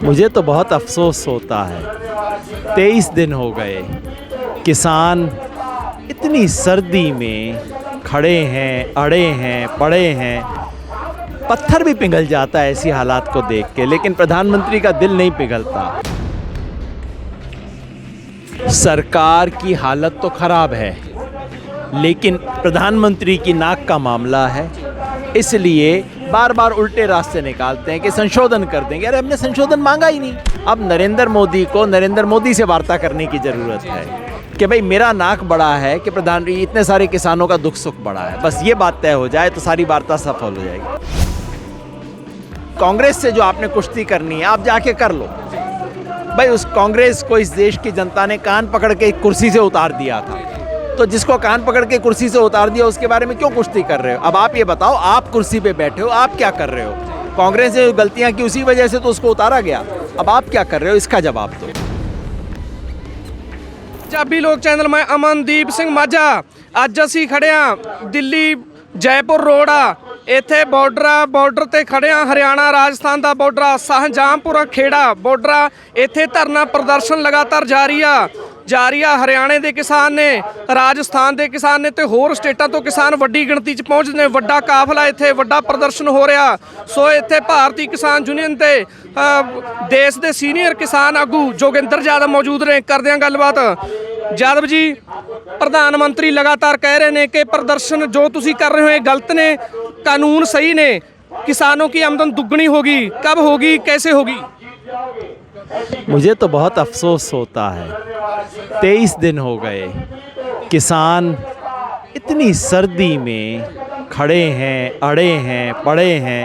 मुझे तो बहुत अफसोस होता है, 23 दिन हो गए किसान इतनी सर्दी में खड़े हैं, अड़े हैं, पड़े हैं, पत्थर भी पिघल जाता है ऐसी हालात को देख के, लेकिन प्रधानमंत्री का दिल नहीं पिघलता। सरकार की हालत तो ख़राब है, लेकिन प्रधानमंत्री की नाक का मामला है, इसलिए बार बार उल्टे रास्ते निकालते हैं कि संशोधन कर देंगे। अरे हमने संशोधन मांगा ही नहीं। अब नरेंद्र मोदी को नरेंद्र मोदी से वार्ता करने की ज़रूरत है कि भाई मेरा नाक बड़ा है कि प्रधानमंत्री इतने सारे किसानों का दुख सुख बड़ा है, बस ये बात तय हो जाए तो सारी वार्ता सफल हो जाएगी। कांग्रेस से जो आपने कुश्ती करनी है आप जाके कर लो भाई। उस कांग्रेस को इस देश की जनता ने कान पकड़ के कुर्सी से उतार दिया था, तो जिसको कान पकड़ के कुर्सी से उतार दिया उसके बारे में क्यों कुश्ती कर रहे हो? अब आप ये बताओ, आप कुर्सी पे बैठे हो, आप क्या कर रहे हो? कांग्रेस ने जो गलतियां की उसी वजह से तो उसको उतारा गया, अब आप क्या कर रहे हो इसका जवाब दो। ਪੰਜਾਬੀ ਲੋਕ ਚੈਨਲ ਮੈਂ ਅਮਨਦੀਪ ਸਿੰਘ ਮਾਝਾ। ਅੱਜ ਅਸੀਂ ਖੜੇ ਆ ਦਿੱਲੀ ਜੈਪੁਰ ਰੋਡ ਆ, ਇੱਥੇ ਬਾਰਡਰ ਤੇ ਖੜੇ ਆ, ਹਰਿਆਣਾ ਰਾਜਸਥਾਨ ਦਾ ਬਾਰਡਰ ਆ, ਸ਼ਾਹਜਹਾਂਪੁਰ ਖੇੜਾ ਬਾਰਡਰ ਆ। ਇੱਥੇ ਧਰਨਾ ਪ੍ਰਦਰਸ਼ਨ ਲਗਾਤਾਰ ਜਾਰੀ ਆ। ਹਰਿਆਣੇ ਦੇ ਕਿਸਾਨ ਨੇ, ਰਾਜਸਥਾਨ ਦੇ ਕਿਸਾਨ ਨੇ ਤੇ ਹੋਰ ਸਟੇਟਾਂ ਤੋਂ ਕਿਸਾਨ ਵੱਡੀ ਗਿਣਤੀ 'ਚ ਪਹੁੰਚਦੇ ਨੇ। ਵੱਡਾ ਕਾਫਲਾ ਇੱਥੇ ਵੱਡਾ ਪ੍ਰਦਰਸ਼ਨ ਹੋ ਰਿਹਾ। ਸੋ ਇੱਥੇ ਭਾਰਤੀ ਕਿਸਾਨ ਯੂਨੀਅਨ ਤੇ ਦੇਸ਼ ਦੇ ਸੀਨੀਅਰ ਕਿਸਾਨ ਆਗੂ ਜੋਗਿੰਦਰ ਯਾਦਵ ਮੌਜੂਦ ਨੇ। ਕਰਦੇ ਹਾਂ ਗੱਲਬਾਤ। यादव जी, प्रधानमंत्री लगातार कह रहे हैं कि प्रदर्शन जो तुसी कर रहे हो ये गलत ने, कानून सही ने, किसानों की आमदन दुगनी होगी, कब होगी, कैसे होगी? मुझे तो बहुत अफसोस होता है, 23 दिन हो गए किसान इतनी सर्दी में खड़े हैं, अड़े हैं, पड़े हैं,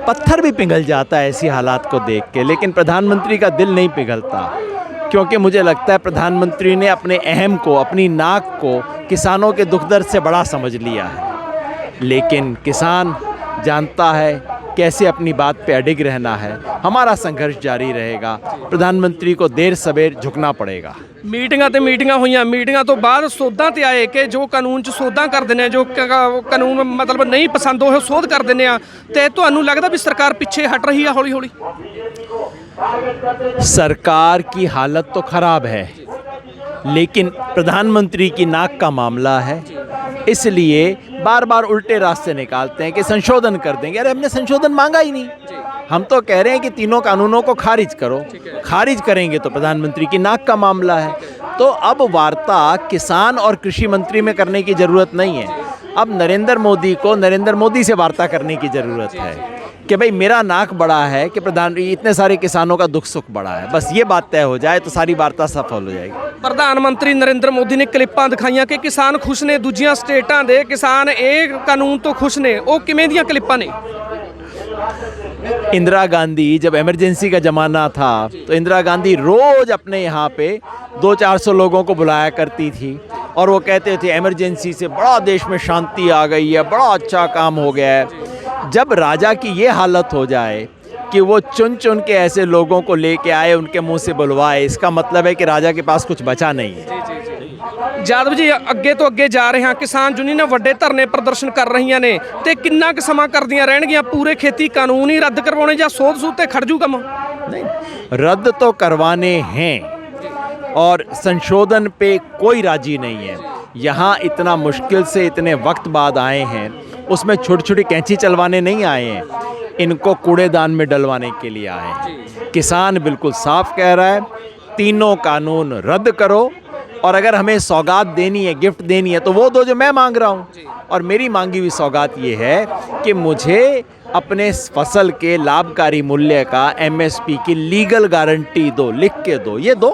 पत्थर भी पिघल जाता है ऐसी हालात को देख के, लेकिन प्रधानमंत्री का दिल नहीं पिघलता। क्योंकि मुझे लगता है प्रधानमंत्री ने अपने अहम को, अपनी नाक को किसानों के दुख दर्द से बड़ा समझ लिया है। लेकिन किसान जानता है कैसे अपनी बात पे अडिग रहना है। हमारा संघर्ष जारी रहेगा, प्रधानमंत्री को देर सवेर झुकना पड़ेगा। ਮੀਟਿੰਗਾਂ ਤੇ ਮੀਟਿੰਗਾਂ ਹੋਈਆਂ, ਮੀਟਿੰਗਾਂ ਤੋਂ ਬਾਅਦ ਸੋਧਾਂ ਤੇ ਆਏ ਕਿ ਜੋ ਕਾਨੂੰਨ 'ਚ ਸੋਧਾਂ ਕਰ ਦਿੰਦੇ ਆ, ਜੋ ਕਾਨੂੰਨ ਮਤਲਬ ਨਹੀਂ ਪਸੰਦ ਉਹ ਸੋਧ ਕਰ ਦਿੰਦੇ ਆ। ਤੇ ਤੁਹਾਨੂੰ ਲੱਗਦਾ ਵੀ ਸਰਕਾਰ ਪਿੱਛੇ ਹਟ ਰਹੀ ਆ ਹੌਲੀ ਹੌਲੀ? सरकार की हालत तो ख़राब है, लेकिन प्रधानमंत्री की नाक का मामला है, इसलिए बार बार उल्टे रास्ते निकालते हैं कि संशोधन कर देंगे। अरे हमने संशोधन मांगा ही नहीं। हम तो कह रहे हैं कि तीनों कानूनों को खारिज करो। खारिज करेंगे तो प्रधानमंत्री की नाक का मामला है। तो अब वार्ता किसान और कृषि मंत्री में करने की ज़रूरत नहीं है। अब नरेंद्र मोदी को नरेंद्र मोदी से वार्ता करने की ज़रूरत है कि भाई मेरा नाक बड़ा है कि प्रधानमंत्री इतने सारे किसानों का दुख सुख बड़ा है, बस ये बात तय हो जाए तो सारी वार्ता सफल हो जाएगी। ਪ੍ਰਧਾਨਮੰਤਰੀ ਨਰਿੰਦਰ ਮੋਦੀ ਨੇ ਕਲਿੱਪਾਂ ਦਿਖਾਈਆਂ ਕਿ ਕਿਸਾਨ ਖੁਸ਼ ਨੇ, ਦੂਜੀਆਂ ਸਟੇਟਾਂ ਦੇ ਕਿਸਾਨ ਇਹ ਕਾਨੂੰਨ ਤੋਂ ਖੁਸ਼ ਨੇ। ਉਹ ਕਿਵੇਂ ਦੀਆਂ ਕਲਿੱਪਾਂ ਨੇ? इंदिरा गांधी जब इमरजेंसी का ज़माना था तो इंदिरा गांधी रोज़ अपने यहाँ पे 200-400 लोगों को बुलाया करती थी और वो कहते थे इमरजेंसी से बड़ा देश में शांति आ गई है, बड़ा अच्छा काम हो गया है। जब राजा की ये हालत हो जाए कि वो चुन चुन के ऐसे लोगों को लेके आए, उनके मुंह से बुलवाए, इसका मतलब है कि राजा के पास कुछ बचा नहीं है। यादव जी, ਅੱਗੇ ਤੋਂ ਅੱਗੇ ਜਾ ਰਹੇ ਹਾਂ, ਕਿਸਾਨ ਯੂਨੀਅਨਾਂ ਵੱਡੇ ਧਰਨੇ ਪ੍ਰਦਰਸ਼ਨ ਕਰ ਰਹੀਆਂ ਨੇ ਤੇ ਕਿੰਨਾ ਕੁ ਸਮਾਂ ਕਰਦੀਆਂ ਰਹਿਣਗੀਆਂ? ਪੂਰੇ ਖੇਤੀ ਕਾਨੂੰਨ ਹੀ ਰੱਦ ਕਰਵਾਉਣੇ ਜਾਂ ਸੋਧ ਸੂਧ ਤੇ ਖੜ ਜੂ ਕੰਮ? नहीं, रद्द तो करवाने हैं और संशोधन पे कोई राजी नहीं है। यहाँ इतना मुश्किल से इतने वक्त बाद आए हैं, उसमें छोटी छोटी कैंची चलवाने नहीं आए हैं, इनको कूड़ेदान में डलवाने के लिए आए हैं। किसान बिल्कुल साफ कह रहा है, तीनों कानून रद्द करो और अगर हमें सौगात देनी है, गिफ्ट देनी है तो वो दो जो मैं मांग रहा हूँ। और मेरी मांगी हुई सौगात ये है कि मुझे अपने फसल के लाभकारी मूल्य का MSP की लीगल गारंटी दो, लिख के दो, ये दो।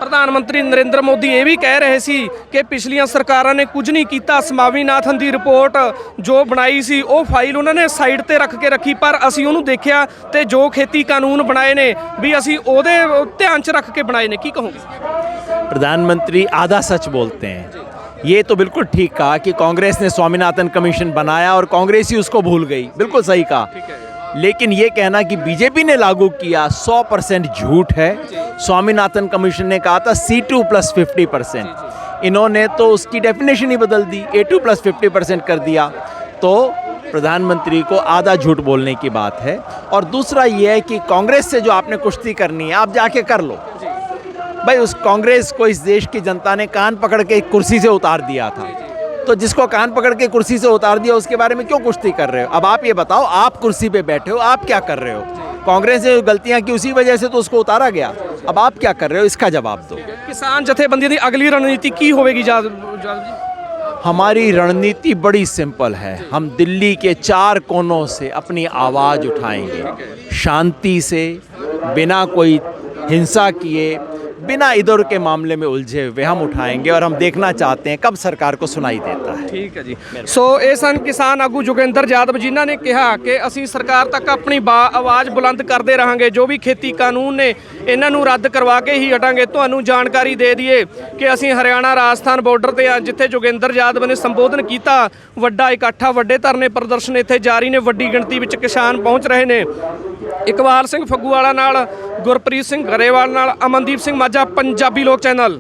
ਪ੍ਰਧਾਨਮੰਤਰੀ ਨਰਿੰਦਰ ਮੋਦੀ ਇਹ ਵੀ ਕਹਿ ਰਹੇ ਸੀ ਕਿ ਪਿਛਲੀਆਂ ਸਰਕਾਰਾਂ ਨੇ ਕੁਝ ਨਹੀਂ ਕੀਤਾ। ਸਵਾਮੀਨਾਥਨ ਦੀ ਰਿਪੋਰਟ ਜੋ ਬਣਾਈ ਸੀ ਉਹ ਫਾਈਲ ਉਹਨਾਂ ਨੇ ਸਾਈਡ ਤੇ ਰੱਖ ਕੇ ਰੱਖੀ, ਪਰ ਅਸੀਂ ਉਹਨੂੰ ਦੇਖਿਆ ਤੇ ਜੋ ਖੇਤੀ ਕਾਨੂੰਨ ਬਣਾਏ ਨੇ ਵੀ ਅਸੀਂ ਉਹਦੇ ਧਿਆਨ 'ਚ ਰੱਖ ਕੇ ਬਣਾਏ ਨੇ। ਕੀ ਕਹੋਗੇ? प्रधानमंत्री आधा सच बोलते हैं। ये तो बिल्कुल ठीक कहा कि कांग्रेस ने स्वामीनाथन कमीशन बनाया और कांग्रेस ही उसको भूल गई, बिल्कुल सही कहा। लेकिन ये कहना कि बीजेपी ने लागू किया 100% झूठ है। स्वामीनाथन कमीशन ने कहा था C2 + 50%, इन्होंने तो उसकी डेफिनेशन ही बदल दी, A2 + 50% कर दिया। तो प्रधानमंत्री को आधा झूठ बोलने की बात है। और दूसरा ये है कि कांग्रेस से जो आपने कुश्ती करनी है आप जाके कर लो। भाई उस कांग्रेस को इस देश की जनता ने कान पकड़ के कुर्सी से उतार दिया था, तो जिसको कान पकड़ के कुर्सी से उतार दिया उसके बारे में क्यों कुश्ती कर रहे हो? अब आप ये बताओ, आप कुर्सी पे बैठे हो, आप क्या कर रहे हो? कांग्रेस ने गलतियां की उसी वजह से तो उसको उतारा गया, अब आप क्या कर रहे हो इसका जवाब दो। किसान जथेबंदी की अगली रणनीति की होगी जादव जी? हमारी रणनीति बड़ी सिंपल है, हम दिल्ली के 4 कोनों से अपनी आवाज़ उठाएंगे, शांति से, बिना कोई हिंसा किए, बिना इधर के मामले में उलझे हुए हम उठाएंगे। और हम देखना चाहते हैं कब सरकार को सुनाई देता है। ठीक है जी। सो ਇਹ ਸਨ ਕਿਸਾਨ ਆਗੂ ਜੋਗਿੰਦਰ ਯਾਦਵ ਜਿਨ੍ਹਾਂ ਨੇ ਕਿਹਾ ਕਿ ਅਸੀਂ ਸਰਕਾਰ ਤੱਕ ਆਪਣੀ ਆਵਾਜ਼ ਬੁਲੰਦ ਕਰਦੇ ਰਹਾਂਗੇ, ਜੋ ਵੀ ਖੇਤੀ ਕਾਨੂੰਨ ਨੇ ਇਹਨਾਂ ਨੂੰ ਰੱਦ ਕਰਵਾ ਕੇ ਹੀ ਹਟਾਂਗੇ। ਤੁਹਾਨੂੰ ਜਾਣਕਾਰੀ ਦੇ ਦਈਏ ਕਿ ਅਸੀਂ ਹਰਿਆਣਾ ਰਾਜਸਥਾਨ ਬਾਰਡਰ ਤੇ ਆ, ਜਿੱਥੇ ਜੋਗਿੰਦਰ ਯਾਦਵ ਨੇ ਸੰਬੋਧਨ ਕੀਤਾ। ਵੱਡਾ ਇਕੱਠਾ, ਵੱਡੇ ਧਰਨੇ ਪ੍ਰਦਰਸ਼ਨ ਇੱਥੇ ਜਾਰੀ ਨੇ, ਵੱਡੀ ਗਿਣਤੀ ਵਿੱਚ ਕਿਸਾਨ ਪਹੁੰਚ ਰਹੇ ਨੇ। ਇਕਬਾਲ ਸਿੰਘ ਫੱਗੂਵਾਲਾ ਨਾਲ, ਗੁਰਪ੍ਰੀਤ ਸਿੰਘ ਗਰੇਵਾਲ ਨਾਲ, ਅਮਨਦੀਪ ਸਿੰਘ ਮਾਝਾ, ਪੰਜਾਬੀ ਲੋਕ ਚੈਨਲ।